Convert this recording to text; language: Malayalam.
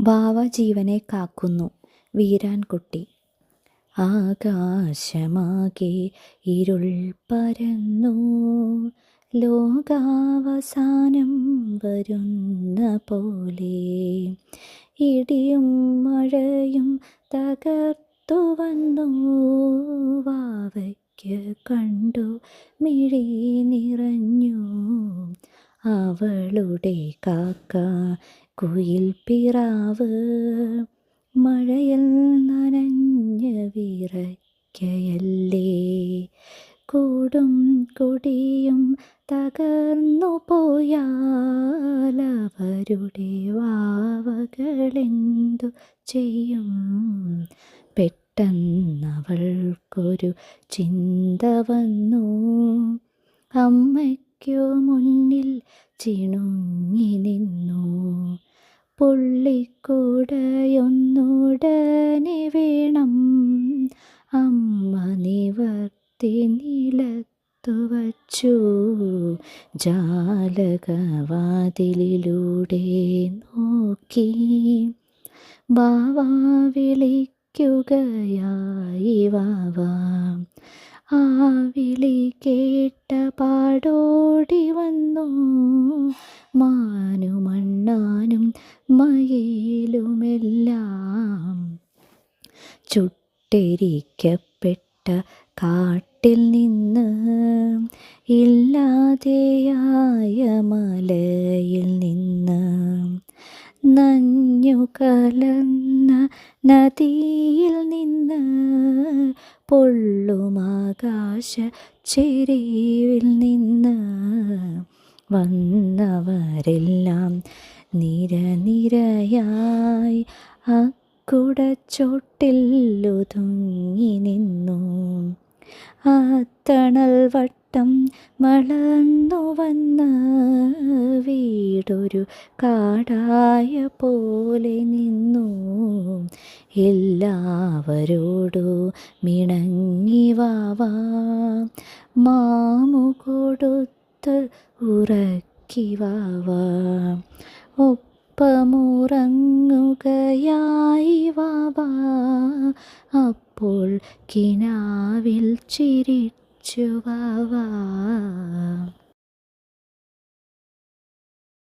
വാവ ജീവനെ കാക്കുന്നു. വീരാൻകുട്ടി. ആകാശമാകെ ഇരുൾ പരന്നു, ലോകാവസാനം വരുന്ന പോലെ. ഇടിയും മഴയും തകർത്തു വന്നു, വാവയ്ക്ക് കണ്ടു മിഴി നിറഞ്ഞു. അവളുടെ കാക്ക കുയിൽ പിറാവ് മഴയിൽ നനഞ്ഞ് വിറയ്ക്കയല്ലേ. കൂടും കൊടിയും തകർന്നു പോയാൽ അവരുടെ വാവകളെന്തു ചെയ്യും? പെട്ടെന്നവൾക്കൊരു ചിന്ത വന്നു. അമ്മയ്ക്കു മുന്നിൽ ചിണുങ്ങി നിന്നു. പുള്ളിക്കൂടയൊന്നുടനെ വേണം. അമ്മ നിവർത്തി നിലത്തു വച്ചു. ജാലകവാതിലിലൂടെ നോക്കി. വാവ വിളിക്കുകയായി വാവ. ആ വിളി കേട്ട പാടോടി വന്നു മാനും അണ്ണാനും മയിലുമെല്ലാം. ചുട്ടെരിക്കപ്പെട്ട കാട്ടിൽ നിന്ന്, ഇല്ലാതെയായ മലയിൽ നിന്ന്, നഞ്ഞു കലർന്ന നദിയിൽ നിന്ന്, പൊള്ളുമാകാശ ചെരിവിൽ നിന്ന് വന്നവരെല്ലാം നിരനിരയായി അക്കുടച്ചോട്ടിൽ ഒതുങ്ങി നിന്നു. ആ തണൽ വട്ടം വളർന്നു വന്ന് വീടൊരു കാടായ പോലെ നിന്നു. എല്ലാവരോടുമിണങ്ങി വാവ മാമു കൊടുത്ത് ഉറക്കി വാവ. ഒപ്പമുറങ്ങുകയായി വാവ. അപ്പോൾ കിനാവിൽ ചിരിച്ചു വാവ.